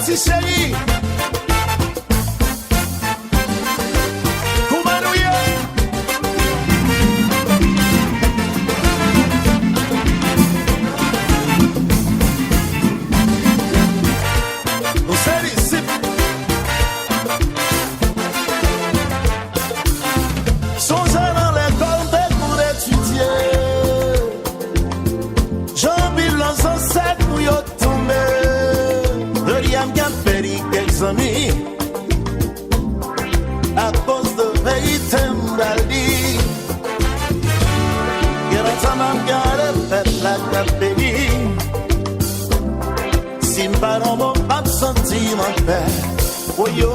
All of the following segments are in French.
Merci chérie. À cause de vérité m'dali Y'a m'a gardé fait la capélie Si m'pas dans mon absenti mon père Oh yo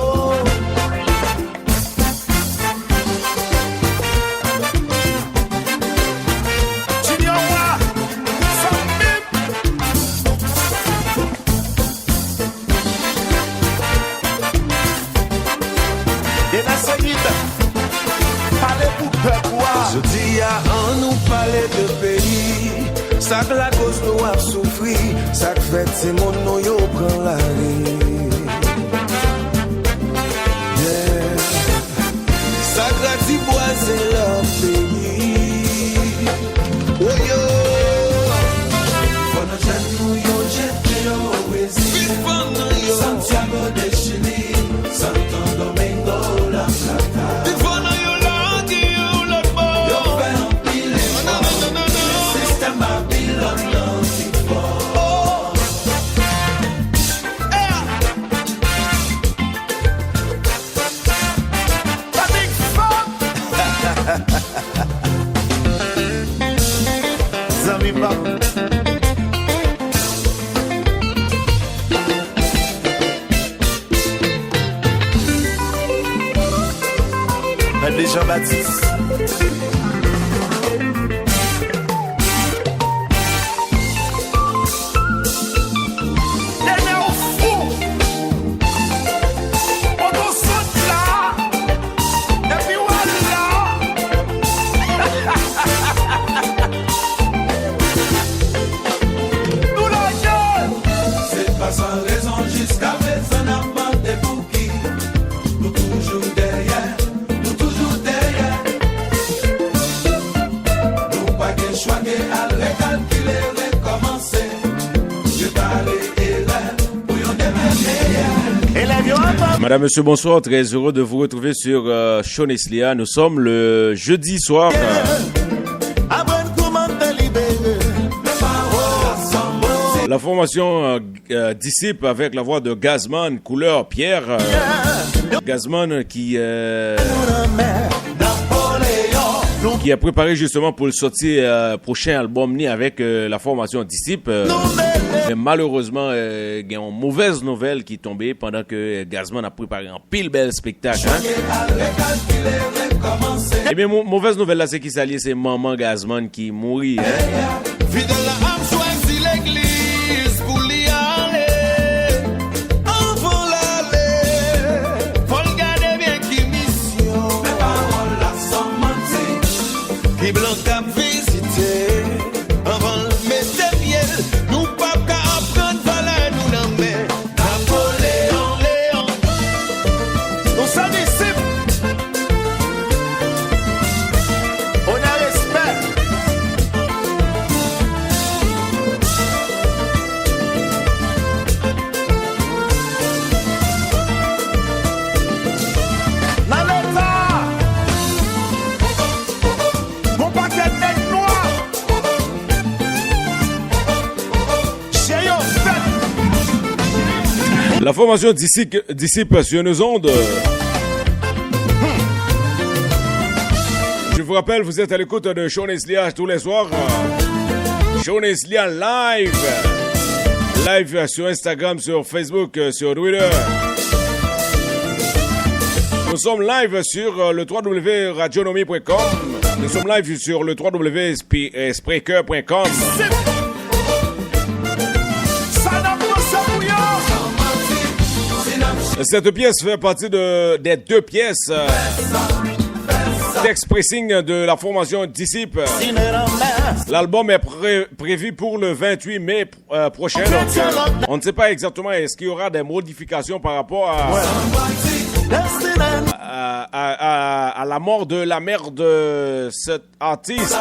Je dis à on nous parler de pays, ça que la cause nous a souffri, ça que fait c'est mon nom yo prend la vie. Yeah. Ça que la tiboise leur pays. Oh yo, for the nous yo jeté yo Brésil, Santiago de Chili, Santo Domingo la Plata. Jean-Baptiste. Madame, monsieur, bonsoir. Très heureux de vous retrouver sur Sean Eslia. Nous sommes le jeudi soir. La formation Disciple avec la voix de Gazman, couleur Pierre. Gazman qui a préparé justement pour le sortir prochain album ni avec la formation Disciple. Mais malheureusement, il y a une mauvaise nouvelle qui est tombée pendant que Gazman a préparé un pile bel spectacle. Hein? Et bien, mauvaise nouvelle là, c'est qu'il s'allie, c'est maman Gazman qui mourit. Hein? La formation Disciple sur nos ondes. Je vous rappelle, vous êtes à l'écoute de Sean Eslia tous les soirs. Sean Eslia live. Live sur Instagram, sur Facebook, sur Twitter. Nous sommes live sur le www.radionomie.com. Nous sommes live sur le www.spreaker.com. Cette pièce fait partie des deux pièces Text pressing de la formation Disciple. L'album est prévu pour le 28 mai prochain. Donc, on ne sait pas exactement est-ce qu'il y aura des modifications par rapport à la mort de la mère de cet artiste.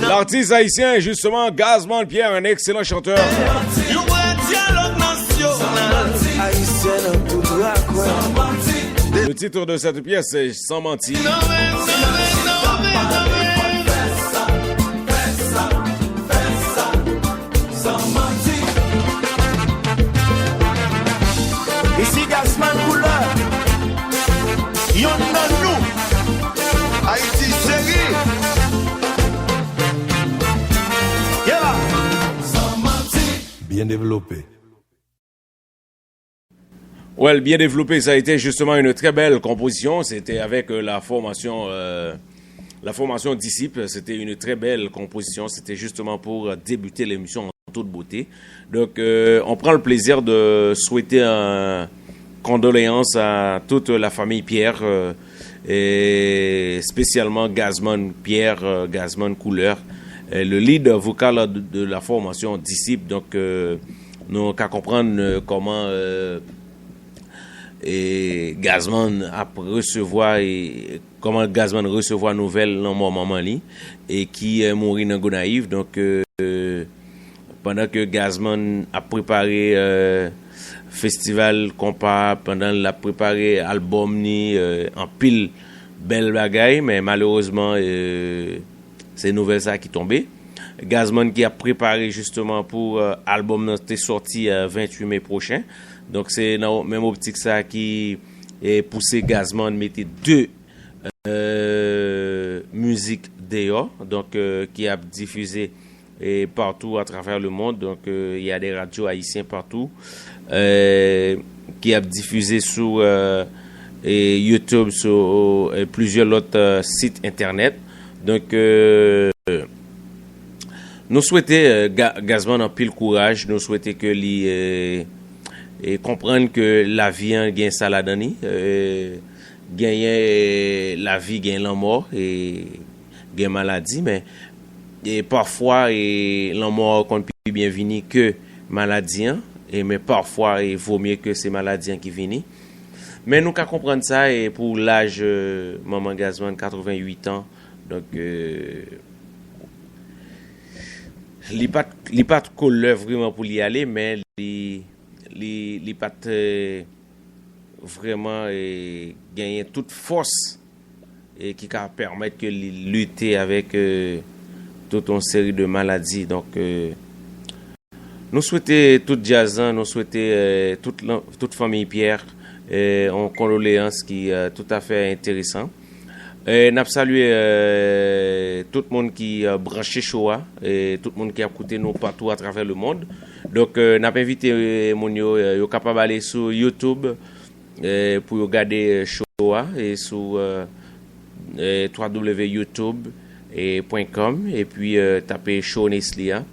L'artiste haïtien est justement Gazman Pierre, un excellent chanteur. Le titre de cette pièce est Sans mentir. Ici Gazman couleur, y'en a nous, Haïti chérie. Yeah. Bien développé. Ouais, bien développé, ça a été justement une très belle composition. C'était avec la formation Disciple. C'était une très belle composition. C'était justement pour débuter l'émission en toute beauté. Donc, on prend le plaisir de souhaiter un condoléances à toute la famille Pierre et spécialement Gazman Pierre, Gazman Couleur, le lead vocal de la formation Disciple. Donc, nous qu'à comprendre comment et Gazman a recevoir et comment Gazman recevoir nouvelle dans mon moment li et qui est mort dans Gonaïve. Donc pendant que Gazman a préparé festival compas, pendant la préparé album ni en pile belle bagaille, mais malheureusement c'est nouvelle ça qui tombé. Gazman qui a préparé justement pour album qui est sorti 28 mai prochain. Donc c'est dans même optique ça qui est poussé Gazman mettre deux musiques dehors, donc qui a diffusé partout à travers le monde. Donc il y a des radios haïtiens partout qui a diffusé sur YouTube, sur plusieurs autres sites internet. Donc nous souhaitons Gazman en pile courage, nous souhaitons que lui et comprendre que la vie gagne ça la dani, gagner la vie gagne la mort et gagne maladie, mais et parfois la mort qu'on peut bien venir que maladie, et mais parfois il vaut mieux que c'est maladie qui viennent. Mais nous qu'à comprendre ça et pour l'âge maman Gazman 88 ans, donc il pas de couleur vraiment pour y aller, mais il pas vraiment gagner toute force et qui va permettre que lutter avec toute une série de maladies. Donc nous souhaitons tout Jazan, nous souhaitons toute famille Pierre en condoléances qui est tout à fait intéressant. N'a salué tout le monde qui a branché Shoah et tout le monde qui a écouté nous partout à travers le monde. Donc n'a invité mon yo capable aller sur YouTube pour regarder Shoah et sur www.youtube.com et puis taper Show Neslia.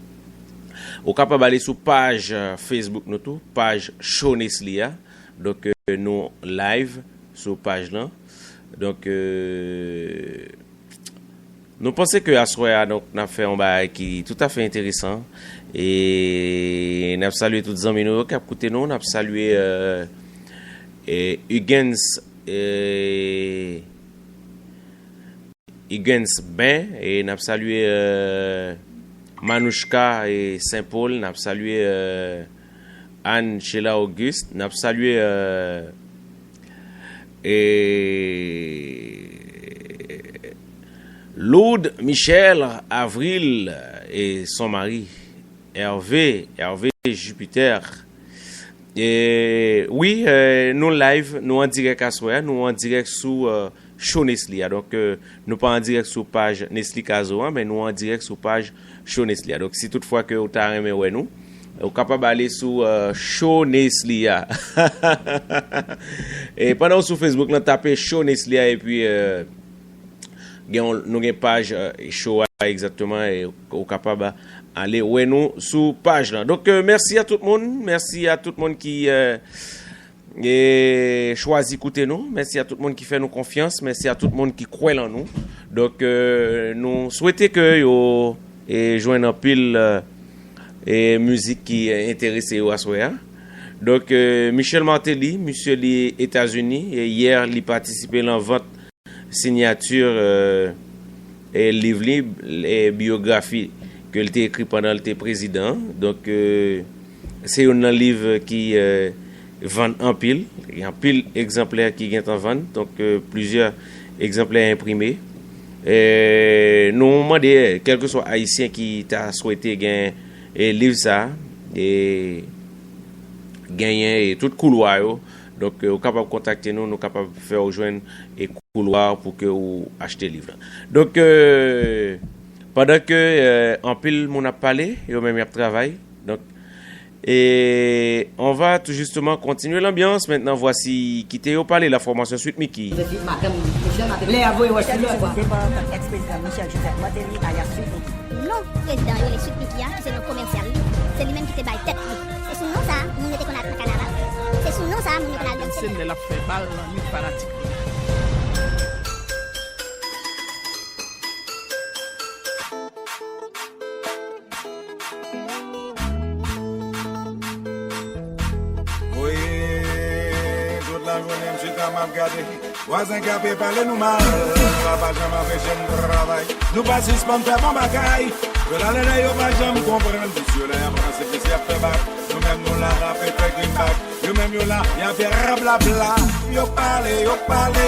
Ou capable aller sur page Facebook nous tout, page Show Neslia. Donc nous live sur page là. Donc nous pensons que à soir donc n'a fait un bail qui est tout à fait intéressant et n'a salué tous les amis nous qui écouté nous, n'a salué Hugens Ben et n'a salué Manouchka et Saint-Paul, n'a salué Anne Sheila Auguste, n'a salué et Lourdes Michel Avril et son mari Hervé Jupiter. Et oui, nous live, nous en direct à soir, nous en direct sur Show Neslia. Donc nous pas en direct sur page Nesli Kazo, mais nous en direct sur page Show Neslia. Donc si toutefois que vous t'avez aimé ouais nous, vous capable aller sur Show Neslia. Et pendant sur Facebook, nous tapez Show Neslia et puis nous avons une page Show exactement et vous capable aller ouais nous sur page là. Donc merci à tout le monde, merci à tout le monde qui et choisi écouter nous. Merci à tout le monde qui fait nous confiance. Merci à tout le monde qui croit en nous. Donc, nous souhaitons que vous joignent en pile et musique qui intéresse à Soya. Donc, Michel Martelly, monsieur les États-Unis, et hier, il participé à la vente signature et livre libre et biographie que il a écrit pendant le était président. Donc, c'est un livre qui vend en pile. Il y a un pile exemplaires qui sont en vente. Donc, plusieurs exemplaires imprimés. Et nous demandons, quel que soit haïtien qui t'a souhaité gagner et livre ça et gagner et tout couloir. Donc, vous êtes capable de contacter nous, nous sommes capables de faire rejoindre et couloir pour que vous achetez le livre. Donc, pendant que en pile mon a parlé, et même y a travail. Donc, et on va tout justement continuer l'ambiance. Maintenant, voici qui t'est au parler la formation Suite Mickey. Madame Michel Martelly, ex-président Michel Joseph Martelly, alias Suite Mickey. Non, président, il est Suite Mickey, c'est notre commercial. C'est lui-même qui te baille tête. C'est sous nom ça, nous n'était qu'on a le canal. C'est sous nom ça, nous n'était qu'on a le C'est de la fait balle, nous fanatique. Voisin qui a fait parler nous mal, pas jamais empêcher nous travail. Nous pas suspendre faire bon bagaille. Que la lèvre yo pas jamais comprendre. Monsieur là, après c'est qui a fait bac. Nous même nous là, la fait fait green back. Nous même yo là, y a fait blabla. Yo parle, yo parle.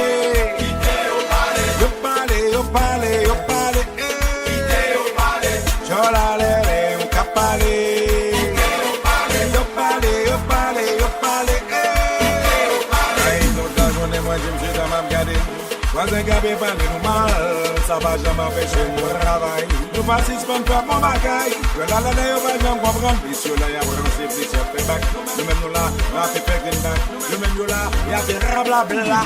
Yo parle, yo parle, yo parle. Yo parle. Yo la lèvre, on cap parler. Yo parle, yo parle, yo parle, yo parle. Moi je me suis dans ma regardé. Voisin qui a fait parler nous mal, ça va jamais empêcher nous travail. Nous participons pour faire mon bagaille. Que la lèvre yo pas jamais comprendre. Monsieur là, y a branché, puis ça fait back. Nous même nous là, on a fait faire green back. Nous même nous là, y a fait blabla.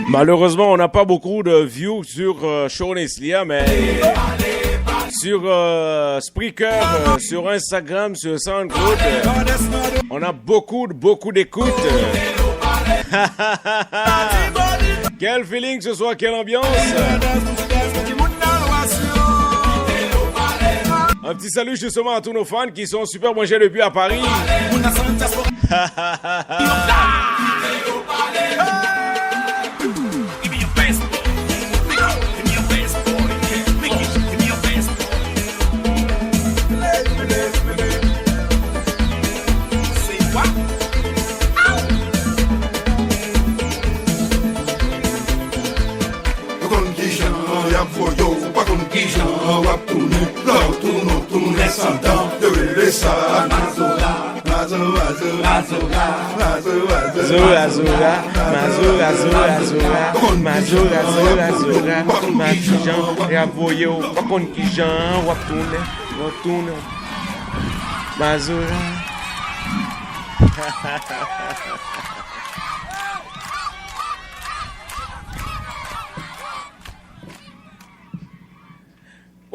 Malheureusement, on n'a pas beaucoup de views sur Show Neslia, mais sur Spreaker, sur Instagram, sur SoundCloud, on a beaucoup d'écoutes. Quel feeling ce soir, quelle ambiance! Un petit salut justement à tous nos fans qui sont super branchés depuis à Paris.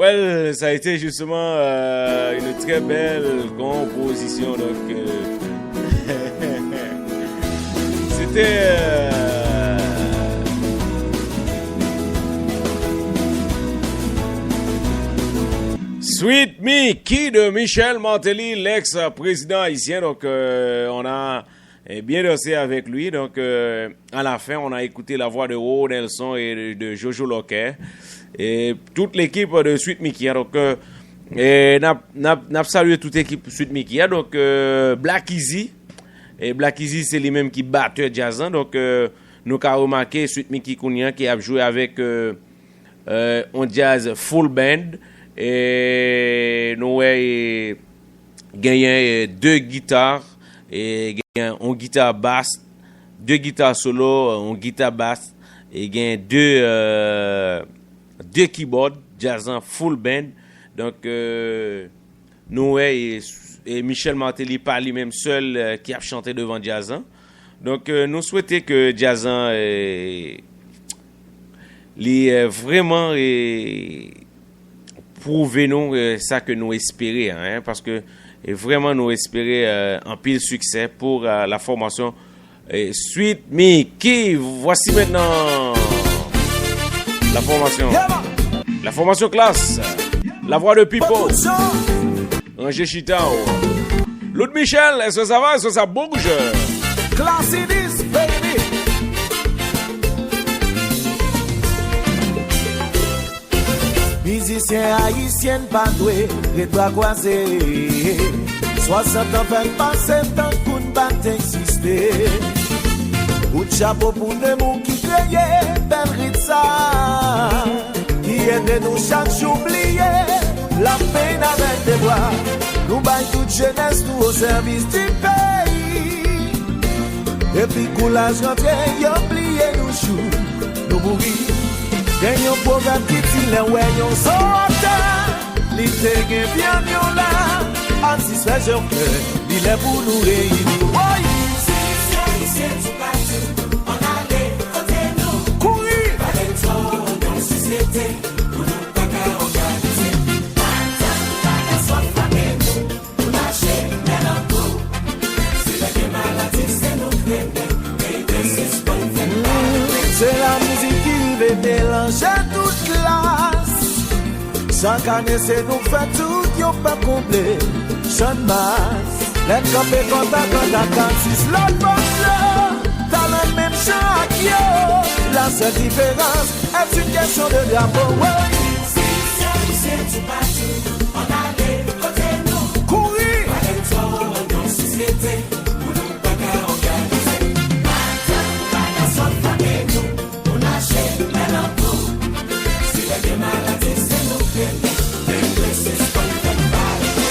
Well, ça a été justement une très belle composition. Donc, c'était Sweet Me, qui de Michel Martelly, l'ex-président haïtien. Donc, on a bien dansé avec lui. Donc, à la fin, on a écouté la voix de Ro Nelson et de Jojo Loquet. Et toute l'équipe de Sweet Me qui a. Donc, n'a salué toute l'équipe Sweet Me qui a. Donc, Black Easy. Et Black Easy, c'est lui-même qui batteur jazzan. Donc, nous avons remarqué Sweet Me qui a joué avec un jazz full band. Et nous avons gagné 2 guitares et une guitare basse, 2 guitares solo, une guitare basse et gagné 2 keyboards jazzan full band. Donc nous et Michel Martelly pas lui-même seul qui a chanté devant jazzan. Donc nous souhaitons que jazzan vraiment prouvez-nous ça que nous espérons, hein, parce que vraiment nous espérons un pile succès pour la formation Sweet Me qui voici maintenant la formation classe, la voix de Pipo, Ranger Chitao, Lud Michel, est-ce que ça va, est-ce que ça bouge? Class it is, baby. Musicien haïtien pas doué, les doigts croisés. 60 ans fait passer tant qu'on bat exister. Ou de chapeau pour des mots qui créaient belle ritza. Qui aident nous chaque jour oublier la peine avec des bois. Nous baillons toute jeunesse, nous au service du pays. Et puis coulage rentré, oublier nos jours, nous mourir. Gagnons pour un petit lait, ouais, yon sauté. L'idée est bien, yon là. Anti-fait, je peux, il est pour nous réunir. C'est tout partout, on allait côté nous. Courir, Fallait trop dans la société, pour nous pas qu'à organiser. Attends, pas qu'à soit famille, nous, pour lâcher, mais dans tout. Si la maladie, c'est nos créneaux, et de suspendre. c'est la musique qui veut mélanger toute classe. Chaque année, c'est nous fait tout, yon pas complet. Jeune masse, les campés contact, l'autre bosse là. Dans le même champ à Kyo. La seule différence est une question de drapeau. C'est tout partout, on allait côté nous. Courir, Fallait trop dans la société, pour nous pas qu'à organiser. Attends, pas qu'à soit famille, nous, pour lâcher, mais dans tout. Si la maladie, c'est nos créneaux, et de suspendre.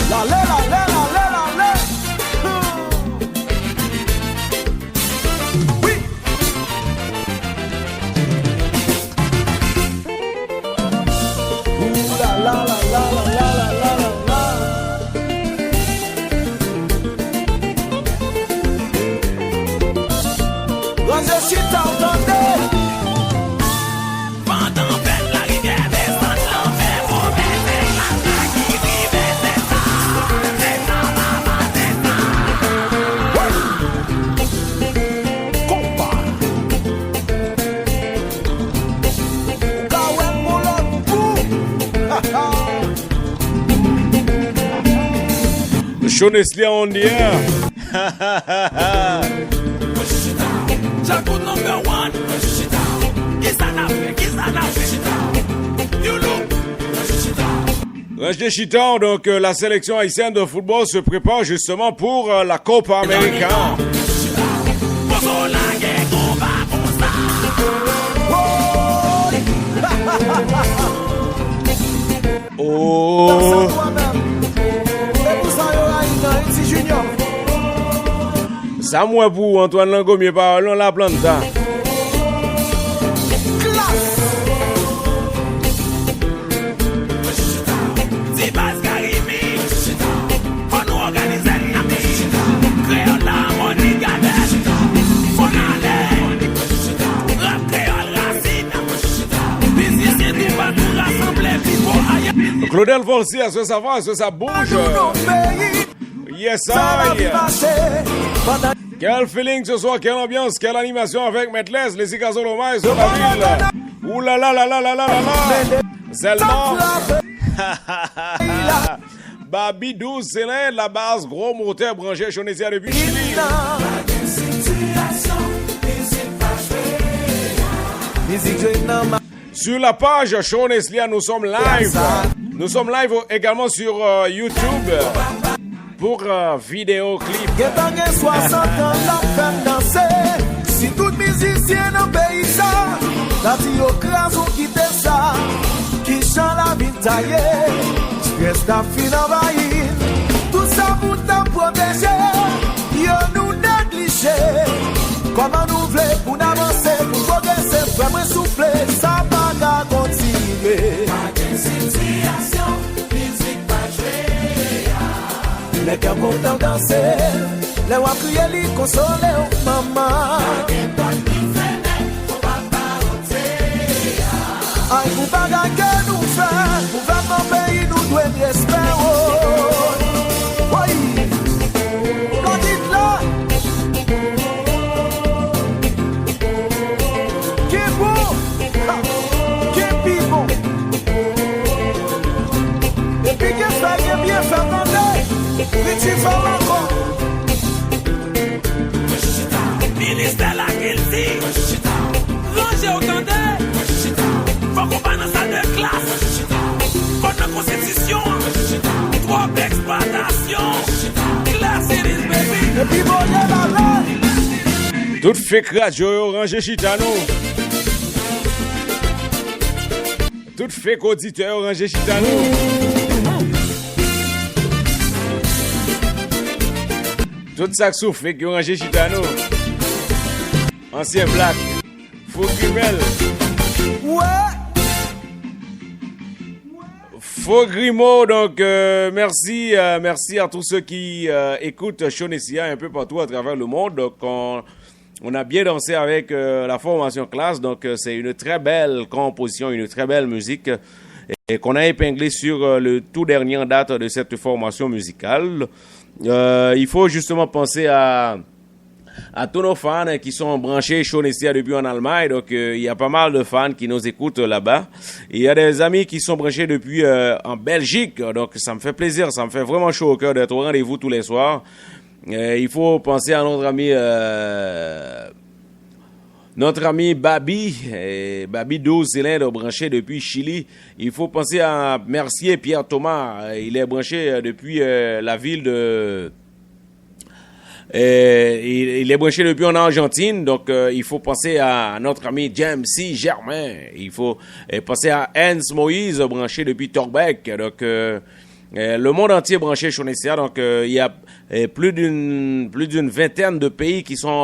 la la la la la la la la. Oui. Ooh la la la la la la la la la. Roger Chita, entendez? Pendant belle la rivière descend l'enfer, faut baiser la vague qui vive, c'est ça, maman, c'est ça. Compa. Kawen pour l'autre bout. Ha ha. Sean Nestlé on the air. Jago number 1, you look, Ranger Chitao, donc la sélection haïtienne de football se prépare justement pour la Copa América. Oh, ça moi pour Antoine Langomier parlons la planta. Claudel Volsi, est-ce que ça va? Est-ce que ça bouge? Yes, I. Quel feeling ce soir, quelle ambiance, quelle animation avec Maître Les, les Icazolomais sur la ville. Ouh là là là là là là là là. Zelma. Babi 12 cylindres, la base, gros moteur branché Chonesia depuis Chili. Sur la page Chonesia, nous sommes live. Nous sommes live également sur YouTube pour vidéoclip. Si tout musicien dans le pays ça, la tio crase ou quitte ça, qui chante la vie taillée, stress ta fin envahi, tout ça pour t'en protéger, yo nous négligé, comment nous voulons pour avancer, pour progresser, vraiment souffler, ça va pas continuer. Pas situation, musique pas jouer, les cœurs contents danser. Les wap crier li consoler maman. Aïe pour bagay que nous fait, pour faire mon pays nous doit respect. Oui, quand dites là, qui bon, qui pivot, et puis qui fait bien faire manger, puis tu fais encore. Ministère la guilty, ranger au tendez, faut qu'on va dans la salle de classe, contre la constitution, droit d'exploitation, class it is baby. Et puis bon, Tout fake radio, ranger chitano. Tout fake auditeur, ranger chitano. Tout ça qui souffle, fake ranger chitano. Ancien black, faux grimel. ouais. Faux Grimaud, donc merci à tous ceux qui écoutent Chonesia un peu partout à travers le monde. Donc on a bien dansé avec la formation classe, donc c'est une très belle composition, une très belle musique et qu'on a épinglé sur le tout dernier en date de cette formation musicale. Il faut justement penser à tous nos fans qui sont branchés Chonesia depuis en Allemagne. Donc, il y a pas mal de fans qui nous écoutent là-bas. Il y a des amis qui sont branchés depuis en Belgique. Donc, ça me fait plaisir. Ça me fait vraiment chaud au cœur d'être au rendez-vous tous les soirs. Il faut penser à notre ami Babi. Babi 12 cylindres branché depuis Chili. Il faut penser à Mercier Pierre Thomas. Il est branché depuis la ville de... il est branché depuis en Argentine, donc il faut penser à notre ami James C. Germain. Il faut penser à Hans Moïse, branché depuis Torbeck. Donc le monde entier est branché Chonesia. Donc il y a plus d'une vingtaine de pays qui sont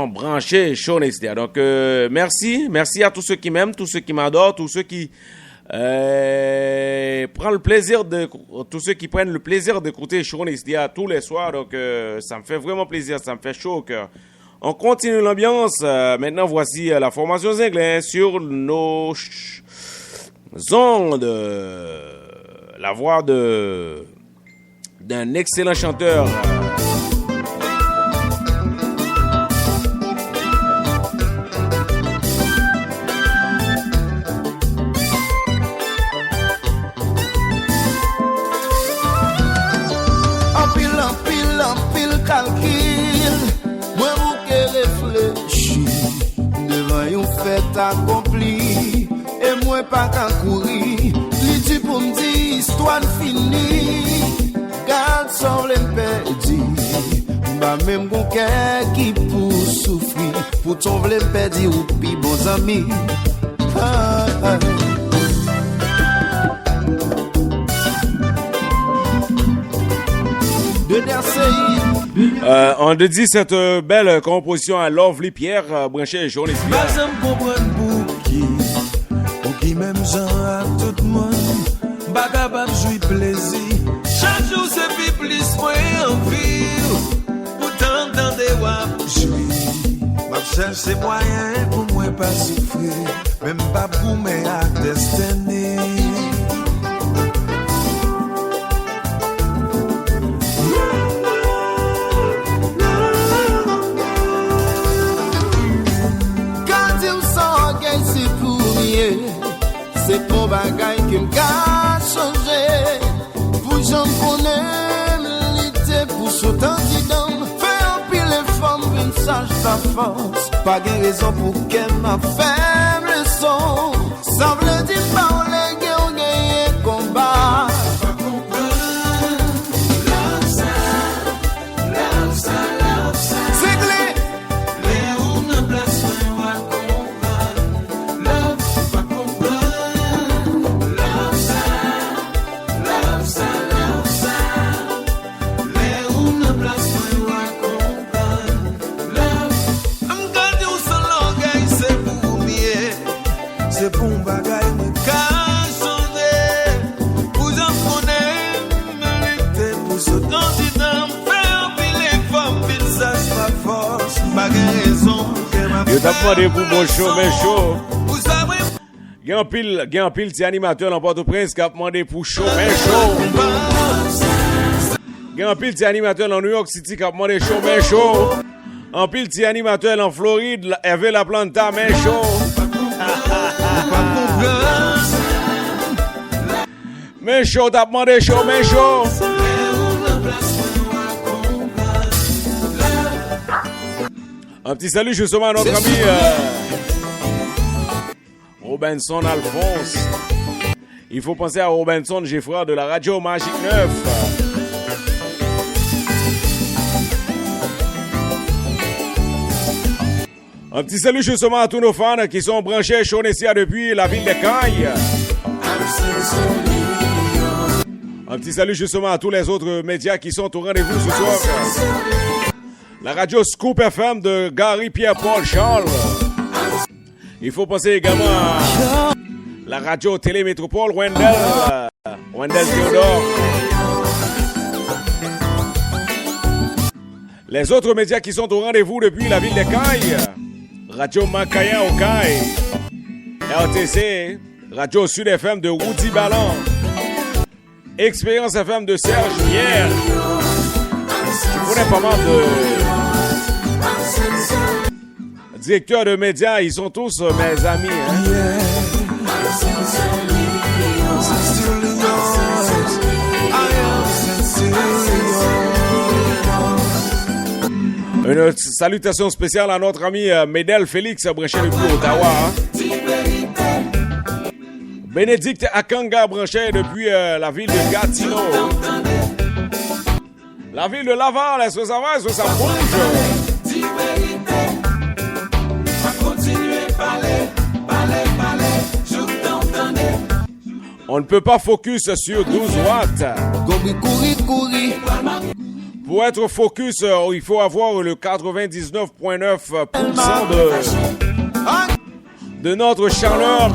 branchés Chonesia. Donc merci à tous ceux qui m'aiment, tous ceux qui m'adorent, tous ceux qui tous ceux qui prennent le plaisir d'écouter Chonesia tous les soirs. Donc ça me fait vraiment plaisir, ça me fait chaud au cœur. On continue l'ambiance. Maintenant voici la formation Zinglin sur nos ondes. La voix d'un excellent chanteur. Moi vous que réfléchis devant une fête accomplie et moi pas qu'à courir. Li dit pour me dire histoire finie. Garde son l'empédi. Bah même mon cœur qui pour souffrir pour ton l'empédi ou pi bons amis. On dédie cette belle composition à Lovely Pierre, branché Chonesia. J'aime comprendre pour qui même gens à tout le monde, bagabab jouit plaisir. Chaque jour c'est plus moins envie, pourtant dans des wap jouit. Ma cherche moyen pour moi pas souffrir, même pas pour mes à destiné. C'est pour bagage la force, pas de raison pour qu'elle m'a fait le son. Ça veut dire parler qu'on gagne combat. C'est pour un bagay me cassonner. Pour j'en connais, me lutter pour ce candidat. Faire pile femme, pile ça, c'est ma force. Bagay raison, qu'elle m'a fait. Yo t'a demandé pour bon show, mais chaud. Gen pile ti animateur dans Port-au-Prince qui a demandé pour show, mais chaud. Gen pile ti animateur dans New York City qui a demandé show, mais chaud. En pile ti animateur en Floride, Hervé La Planta, mais chaud. Mais chaud, t'as demandé chaud, mais chaud. Un petit salut justement à notre ami Robinson Alphonse. Il faut penser à Robinson Geoffroy de la radio Magique 9. Un petit salut justement à tous nos fans qui sont branchés Chonessia depuis la ville de Caille. Un petit salut justement à tous les autres médias qui sont au rendez-vous ce soir. La radio Scoop FM de Gary Pierre-Paul Charles. Il faut penser également à la radio Télémétropole Wendell Théodore. Les autres médias qui sont au rendez-vous depuis la ville de Caille. Radio Makaya au Caille. RTC, Radio Sud FM de Woody Ballon. Expérience FM de Serge Pierre. Je connais pas mal de directeurs de médias, ils sont tous mes amis. Une salutation spéciale à notre ami Médel Félix, branché depuis Ottawa. Bénédicte Akanga, branché depuis la ville de Gatineau. La ville de Laval, est-ce que ça va? Est-ce que ça bouge? On ne peut pas focus sur 12 watts. Pour être focus, il faut avoir le 99,9% de notre chaleur,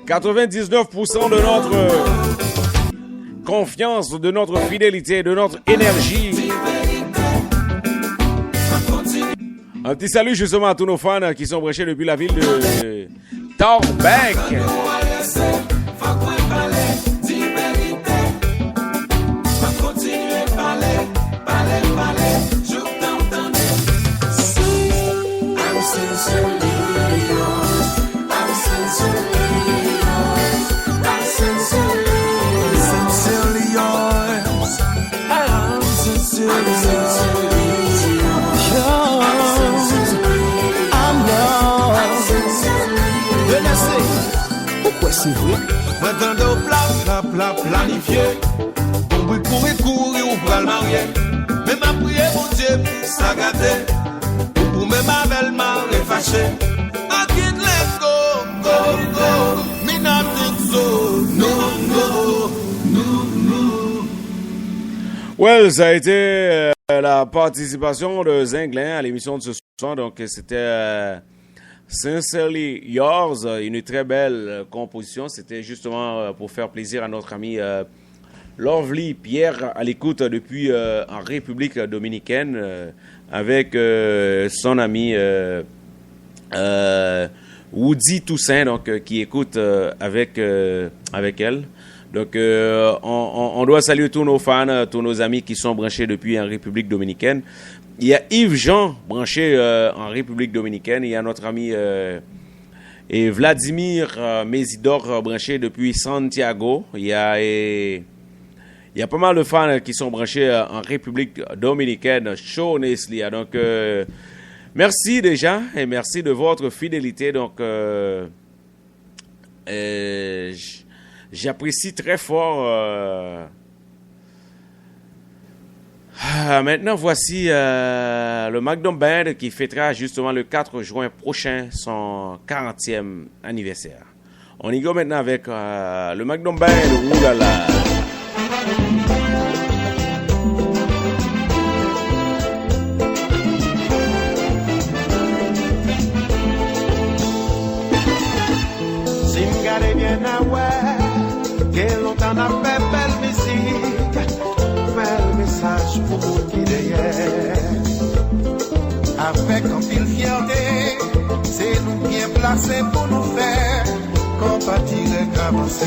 99% de notre confiance, de notre fidélité, de notre énergie. Un petit salut justement à tous nos fans qui sont branchés depuis la ville de Torbec. C'est vrai. Maintenant de planifié. Bon bruit courir ou pral marier. Même à prier mon Dieu pour ça gâter. Ou même avec le mari fâché. I can't let go. Me not think so. No. Well, ça a été la participation de Zinglin à l'émission de ce soir. Donc, c'était Sincerely Yours, une très belle composition. C'était justement pour faire plaisir à notre ami Lovely Pierre à l'écoute depuis en République dominicaine avec son ami Woody Toussaint, donc qui écoute avec elle. Donc on doit saluer tous nos fans, tous nos amis qui sont branchés depuis en République dominicaine. Il y a Yves Jean branché en République dominicaine. Il y a notre ami et Vladimir Mésidor branché depuis Santiago. Il y a pas mal de fans qui sont branchés en République dominicaine. Show Neslia. Donc Merci déjà et merci de votre fidélité. Donc, j'apprécie très fort. Maintenant, voici le Magnum Band qui fêtera justement le 4 juin prochain son 40e anniversaire. On y go maintenant avec le Magnum Band. Oulala. Bien que longtemps n'a fait belle musique, bel message pour vous qui derrière. Avec un pile fierté, c'est nous bien placés pour nous faire compatir et avancer.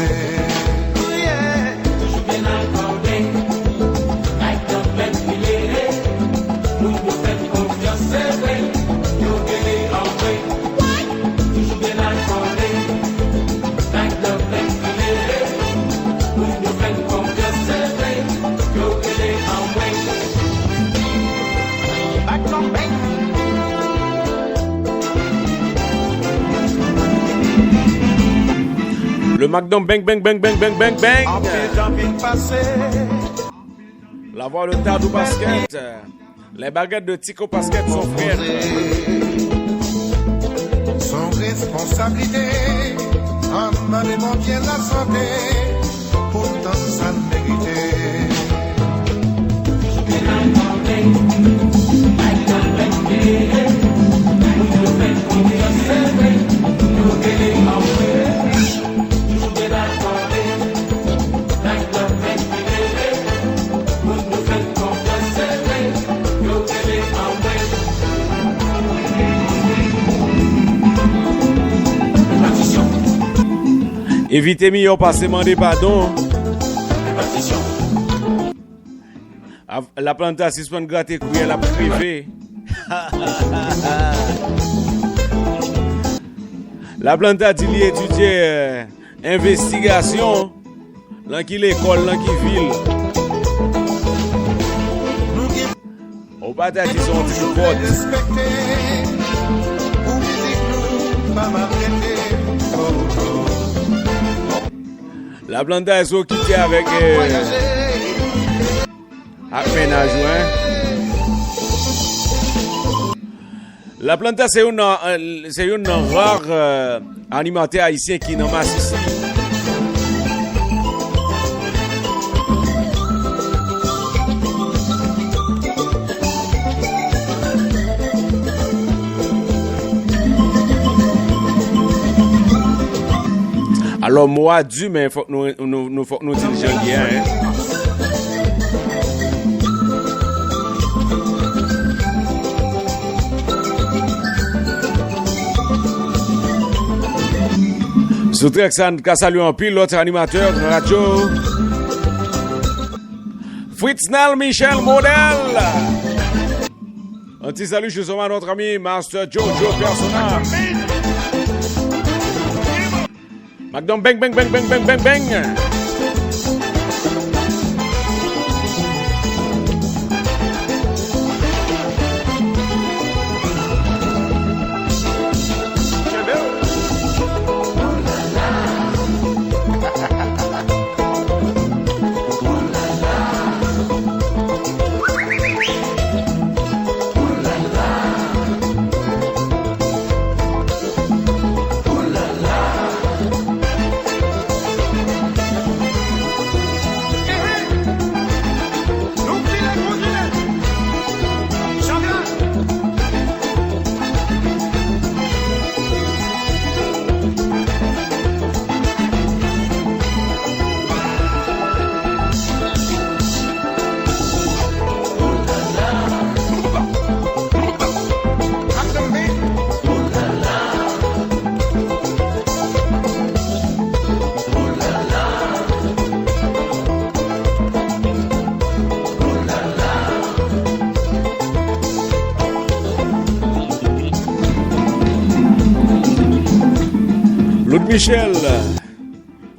Toujours bien accordé, like the best filé, nous nous faisons confiance, c'est vrai, nous gagnons en vrai. Toujours bien accordé. Le Magnum bang bang bang bang bang bang bang. La voix de Tadou Basket. Les baguettes de Tico Basket sont frères. Son responsabilité, en m'allant bien la santé, pourtant ça le méritait. Évitez mieux passer demander pardon. La plante à 6 points de gratter couille la privée. La plante a dit étudier investigation dans qui l'école, dans qui ville. Au bataille ils sont du code. La plante a quitté avec ménage, La planta c'est une rare animateur haïtien qui nomme ici. Alors moi du mais faut que nous dirigeons bien. Sous-Trexan, salut en pile, l'autre animateur de radio. Fritznal Michel Model. Un petit salut justement à notre ami Master Jojo Persona. Magnum bang bang bang bang bang bang bang.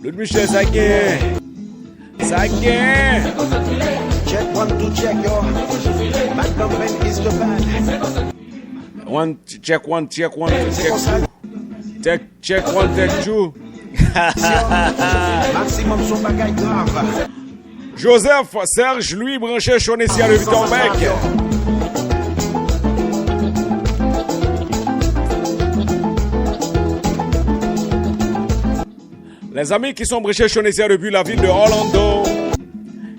L'autre Michel, ça gagne. Ça gagne. Check one to check yo. Magnum is the band. Check one, check two. Check one, take two. Maximum son bagage grave. Joseph, Serge, Louis Branchet, Chonessia, le Victor-Bec. Les amis qui sont branchés Chonessia depuis la ville de Orlando,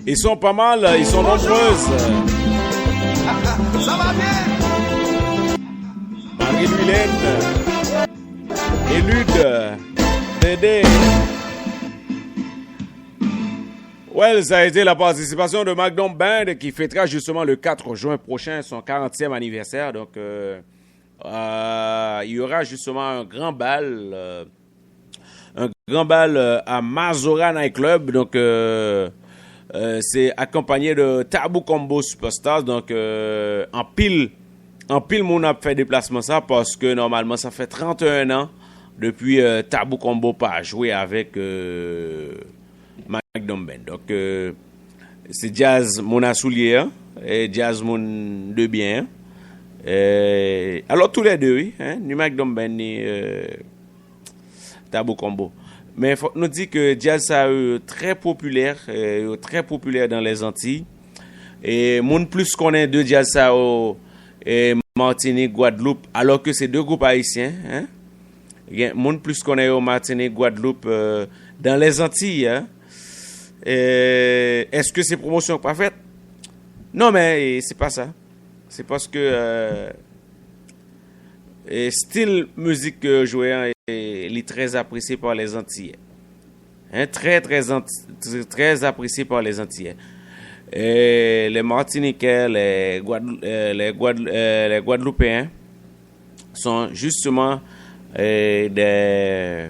ils sont pas mal, ils sont nombreuses. Ça va bien. Marie-Louilène, Élude, Dédé. Well, ça a été la participation de Magnum Band qui fêtera justement le 4 juin prochain son 40e anniversaire. Donc, il y aura justement un grand bal à Mazora Night Club. Donc, c'est accompagné de Tabou Combo Superstars. Donc, en pile, mon a fait déplacement ça parce que normalement, ça fait 31 ans depuis Tabou Combo pas joué avec Magnum Band. Donc, c'est Jazz mon assoulier et Jazz mon de bien. Alors, tous les deux, oui, hein, ni Magnum Band ni Tabou Combo. Mais il faut nous dire que Jazz est très populaire dans les Antilles. Et mon plus connaît de Jazz et Martinique, Guadeloupe, alors que c'est deux groupes haïtiens. Hein? Mon plus connaît au Martinique, Guadeloupe, dans les Antilles. Hein? Est-ce que c'est promotion pas faite? Non, mais c'est pas ça. C'est parce que style musique joué est très apprécié par les Antillais. Hein, très apprécié par les Antillais. Et les Martiniquais, les Guadeloupéens sont justement des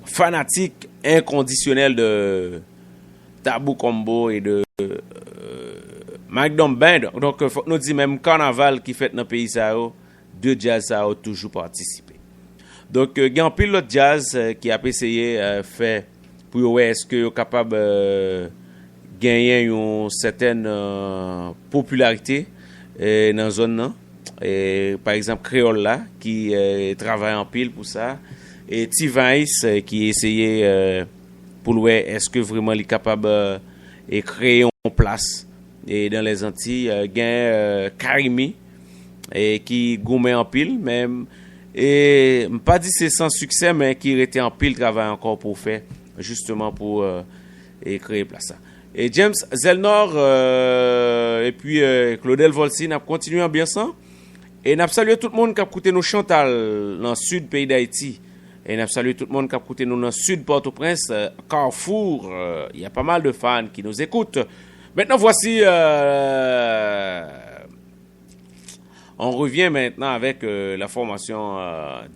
fanatiques inconditionnels de Tabou Combo et de Magnum Band. Donc, faut nous dire même carnaval qui fait dans le pays ça, de jazz a toujours participé. Donc, il y a un pilote jazz qui a essayé faire pour voir est-ce que est capable de gagner une certaine popularité dans la zone. Par exemple, Créole là, qui travaille en pile pour ça. Et T-Vice qui essayait pour voir est-ce que vraiment il est capable de créer une place. Et dans les Antilles, il y a Karimi qui gourmet en pile, même. Et pas dit c'est sans succès, mais qui était en pile travail encore pour faire, justement pour créer place. Et James Zelnor et puis Claudel Volsi n'a continué en bien sang. Et n'a salué tout le monde qui a écouté nos Chantal dans le sud pays d'Haïti. Et n'a salué tout le monde qui a écouté nous dans le sud Port-au-Prince, Carrefour. Il y a pas mal de fans qui nous écoutent. Maintenant, voici... on revient maintenant avec la formation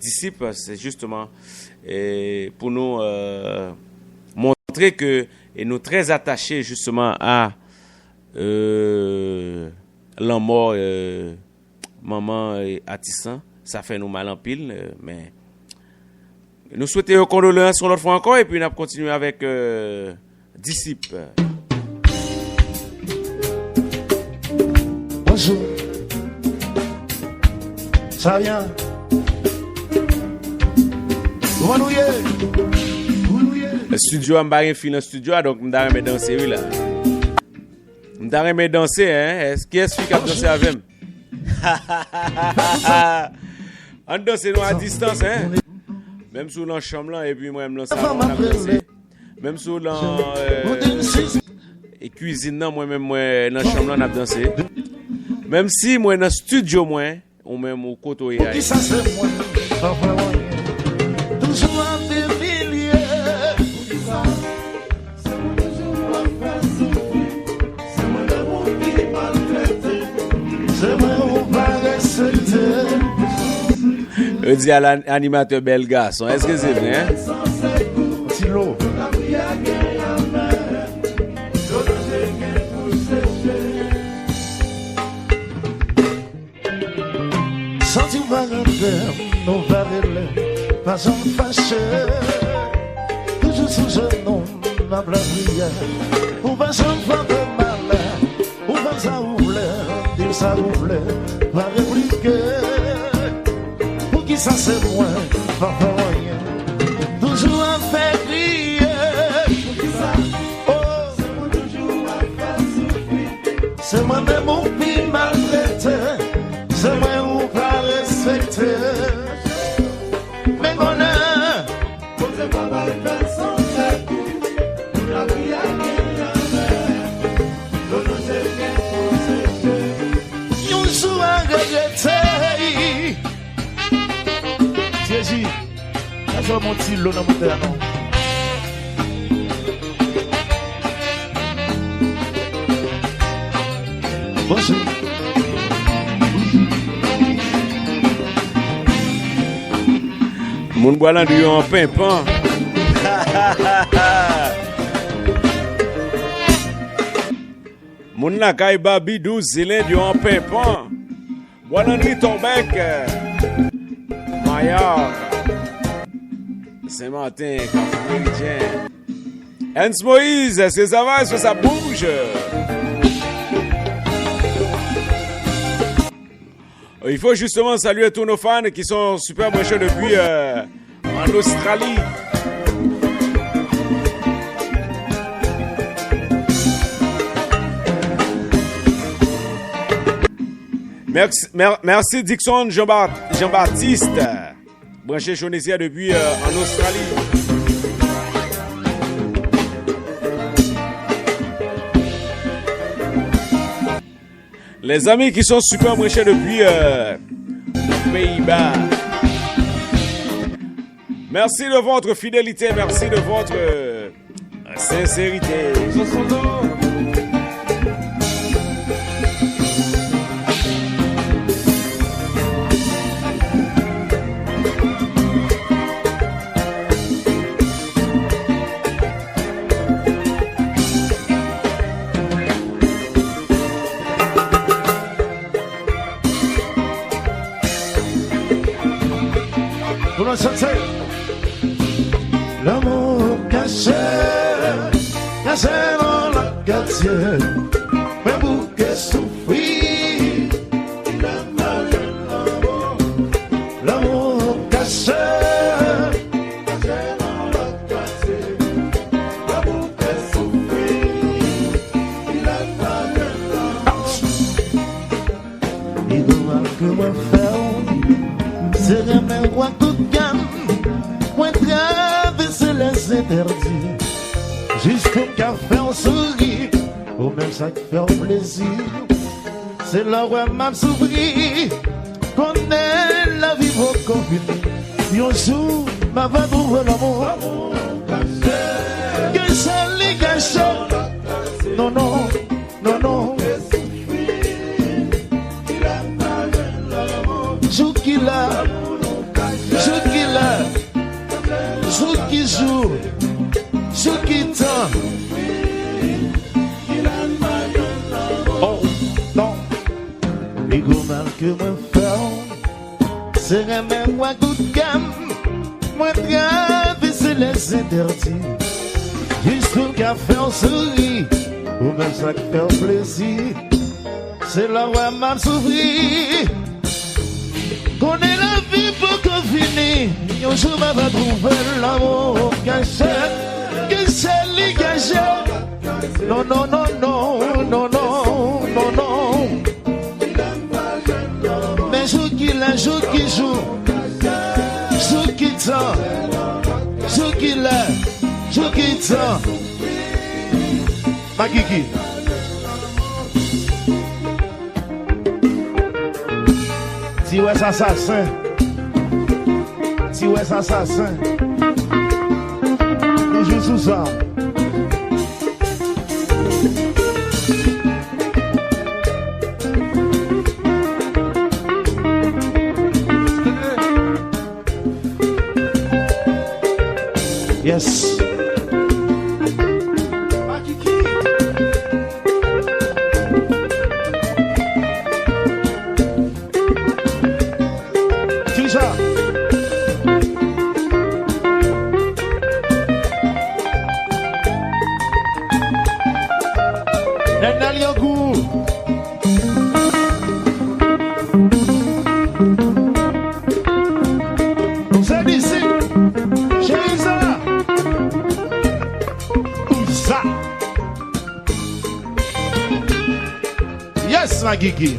Disciple. C'est justement pour nous montrer que et nous très attachés justement à l'amour maman Atissan. Ça fait nous mal en pile, mais nous souhaitons condoléances sur l'autre fois encore et puis nous continuer avec Disciple. Bonjour, ça vient. Le studio a barré fin le studio donc m'da remet danser oui là. M'da remet danser hein. Est-ce qui est-ce qui a danser avec on danse nous à distance hein. Même sous la chambre là et puis moi même dans salon on a dansé. Même sous la et cuisine là moi même moi dans chambre là on a dansé. Même si moi dans studio moi ou même au côté qui ça c'est moi toujours des milliers c'est moi le monde qui maltraité c'est moi on va respecter je dis à l'animateur bel garçon est-ce que c'est vrai hein? Tilo senti va non va pas en fâché toujours sous genou ma blague on va s'en faire de mal on va ça ouvrir dire ça ouvrir va répliquer qui ça c'est moi, pas rien. Toujours à faire crier. Oh, c'est moi toujours à faire souffrir. C'est moi-même mon pire maltraité. C'est moi où pas respecter. Mais qu'on a, posez pas mal personne, c'est tout. Nous la vie à Jésus, ça soit mon petit lot dans mon terrain. Bonjour. Moun boilan du en pimpant. Moun la kay babi 12 zilin du en pimpant. Boilan du ton bec. Maillard. Saint-Martin, Café Hans Moïse, est-ce que ça va? Est-ce que ça bouge? Il faut justement saluer tous nos fans qui sont super branchés depuis en Australie. Merci Dixon Jean-Baptiste, branché Chonésia depuis en Australie. Les amis qui sont super branchés depuis les Pays-Bas. Merci de votre fidélité, merci de votre sincérité. L'amour caché, caché dans la quartier, mais pour que souffrir, il a mal l'amour. L'amour caché, caché dans la quartier, mais pour que souffrir, il a mal l'amour. Il doit que moi faire, c'est de mes rois tout gamme. Moi traverser les interdits jusqu'au café on sourit, au même ça qui fait plaisir. C'est là où m'a s'ouvrir, qu'on est la vie au confiné. Un jour m'a va trouver l'amour, que ça les gâche. Non, non, non, non. Joue qu'il a, joue qu'il a. Jour qui joue, jour qui tend. Oh non, les gros mal que moi faire, c'est remettre moi coup de gamme, moi traverser les interdits, jusqu'au café on sourit, ou même ça qui fait plaisir, c'est là où m'a s'ouvrir. Connais la vie pour qu'on finisse. Un jour m'a va trouver l'amour caché, les caché. Non, non, non, non, non, non, non, non. Mais jour qu'il a, jour qui joue, jour qui tend, jour qu'il a, jour qui tend. Ma kiki. Si ouais assassin, si ouais assassin, toujours sous ça. Yes. Guigui.